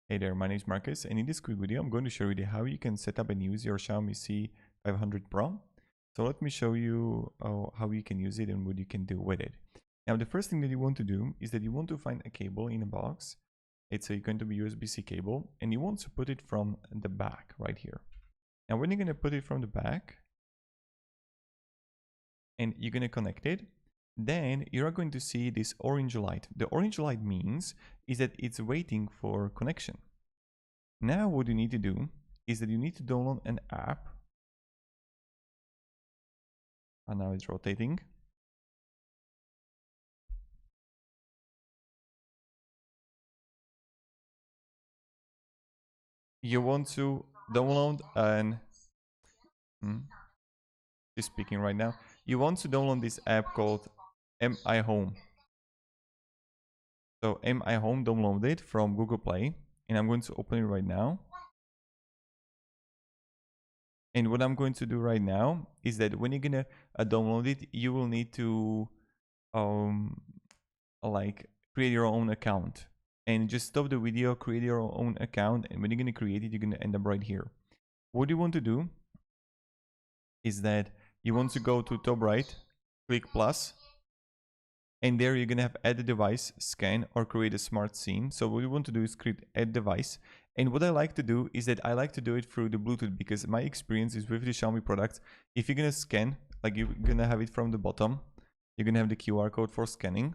Hey there, my name is Marcus, and in this quick video I'm going to show you how you can set up and use your Xiaomi C500 Pro. So let me show you how you can use it and what you can do with it. Now the first thing that you want to do is that you want to find a cable in a box. It's going to be USB-C cable, and you want to put it from the back right here. Now when you're going to put it from the back and you're going to connect it, then you're going to see this orange light. The orange light means is that it's waiting for connection. Now what you need to do is that you need to download an app. And now it's rotating. You want to download an She's speaking right now. You want to download this app called Mi Home. So Mi Home, download it from Google Play, and I'm going to open it right now. And what I'm going to do right now is that when you're gonna download it, you will need to like create your own account. And just stop the video, create your own account, and when you're gonna create it, you're gonna end up right here. What you want to do is that you want to go to top right, click plus, and there you're gonna have add a device, scan, or create a smart SIM. So what you want to do is create add device. And what I like to do is that I like to do it through the Bluetooth, because my experience is with the Xiaomi products, if you're gonna scan, like you're gonna have it from the bottom, you're gonna have the QR code for scanning,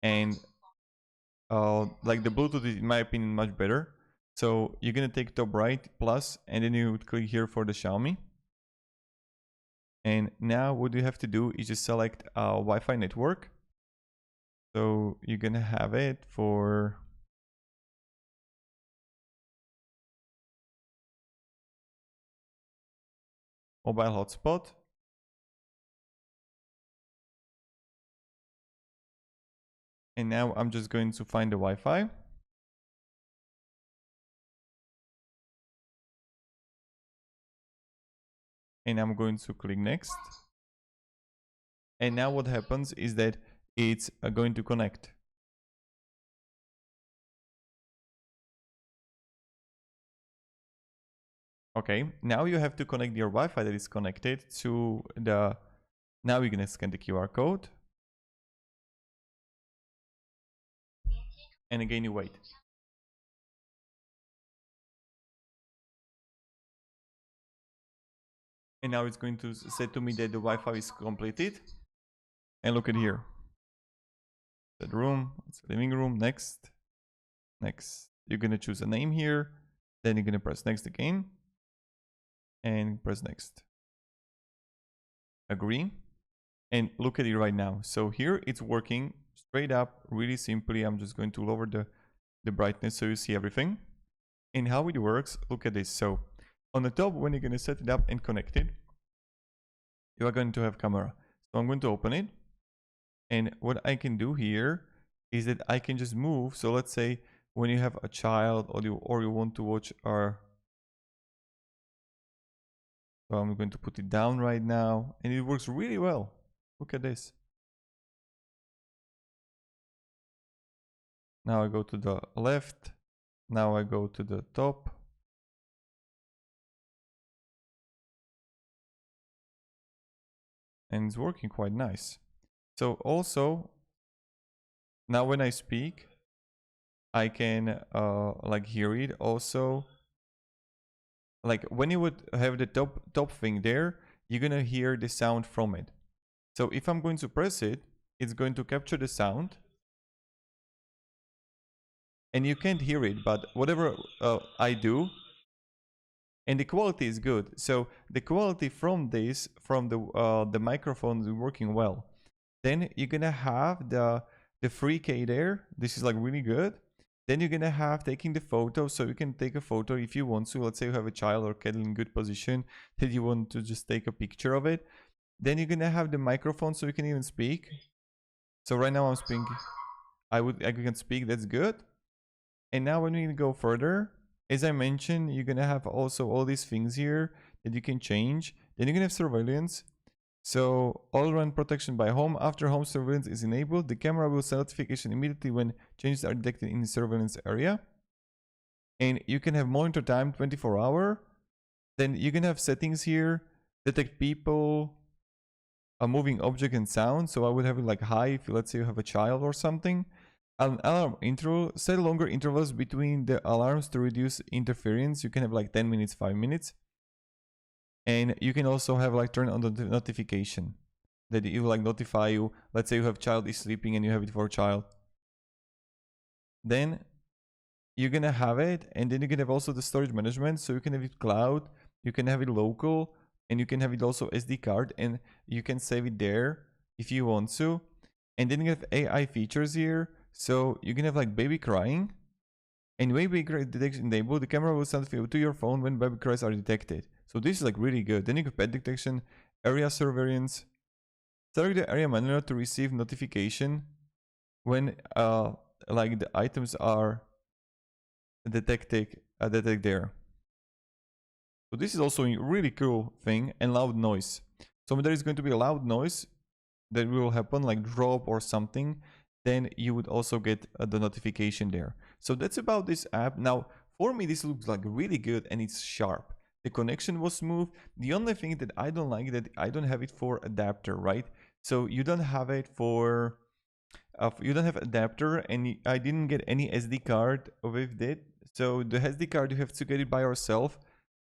and like the Bluetooth is, in my opinion, much better. So you're gonna take top right plus, and then you would click here for the Xiaomi. And now what you have to do is just select Wi-Fi network. So you're gonna have it for mobile hotspot. And now I'm just going to find the Wi-Fi. And I'm going to click next. And now what happens is that it's going to connect. Okay, now you have to connect your Wi-Fi that is connected to the... Now we're gonna scan the QR code. And again you wait. And now it's going to say to me that the Wi-Fi is completed. And look at here. Bedroom, it's a living room, next. Next. You're gonna choose a name here. Then you're gonna press next again. And press next. Agree. And look at it right now. So here it's working straight up, really simply. I'm just going to lower the brightness so you see everything. And how it works, look at this. So on the top, when you're going to set it up and connect it, you are going to have camera. So I'm going to open it. And what I can do here is that I can just move. So let's say when you have a child or you want to watch our... So I'm going to put it down right now, and it works really well. Look at this. Now I go to the left. Now I go to the top. And it's working quite nice. So also, now when I speak, I can like hear it also. Like when you would have the top thing there, you're gonna hear the sound from it. So if I'm going to press it, it's going to capture the sound. And you can't hear it, but whatever I do, and the quality is good. So the quality from this, from the microphone is working well. Then you're gonna have the 3K there. This is like really good. Then you're gonna have taking the photo, so you can take a photo if you want to. Let's say you have a child or cat in good position that you want to just take a picture of it. Then you're gonna have the microphone, so you can even speak. So right now I'm speaking. I can speak. That's good. And now when we go further, as I mentioned, you're gonna have also all these things here that you can change. Then you're gonna have surveillance. So all-around protection by home. After home surveillance is enabled, the camera will send notification immediately when changes are detected in the surveillance area. And you can have monitor time 24-hour. Then you can have settings here, detect people, a moving object and sound. So I would have it like high if let's say you have a child or something. An alarm intro, set longer intervals between the alarms to reduce interference. You can have like 10 minutes, 5 minutes. And you can also have like turn on the notification that it will like notify you. Let's say you have child is sleeping and you have it for child. Then you're gonna have it, and then you can have also the storage management. So you can have it cloud, you can have it local, and you can have it also SD card, and you can save it there if you want to. And then you have AI features here. So you can have like baby crying, and baby cry detection enabled. The camera will send to your phone when baby cries are detected. So this is like really good. Then you have pet detection, area surveillance. Select the area manual to receive notification when like the items are detect there. So this is also a really cool thing. And loud noise. So when there is going to be a loud noise that will happen, like drop or something, then you would also get the notification there. So that's about this app. Now, for me, this looks like really good and it's sharp. The connection was smooth. The only thing that I don't like that I don't have it for adapter, right? So you don't have it for you don't have adapter, and I didn't get any SD card with it. So the SD card, you have to get it by yourself,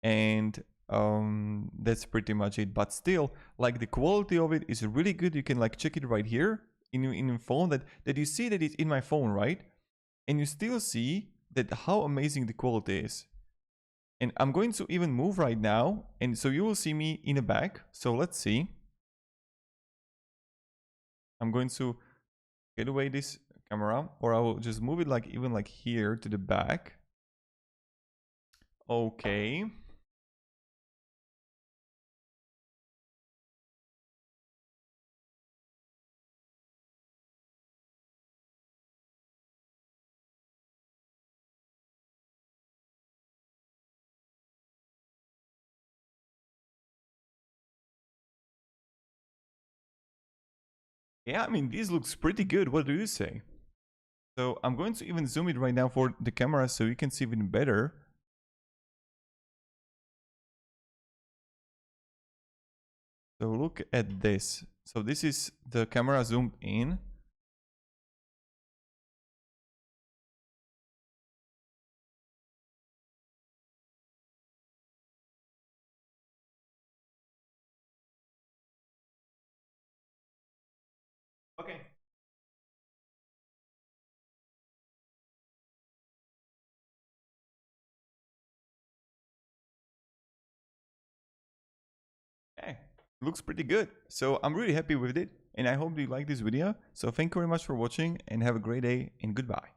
and that's pretty much it. But still, like the quality of it is really good. You can like check it right here in your phone, that you see that it's in my phone, right? And you still see that how amazing the quality is. And I'm going to even move right now, and so you will see me in the back. So let's see. I'm going to get away this camera, or I will just move it like even like here to the back. Okay. Yeah, I mean, this looks pretty good. What do you say? So I'm going to even zoom it right now for the camera so you can see even better. So look at this. So this is the camera zoomed in. Okay. Okay. Looks pretty good. So I'm really happy with it, and I hope you like this video. So thank you very much for watching, and have a great day, and goodbye.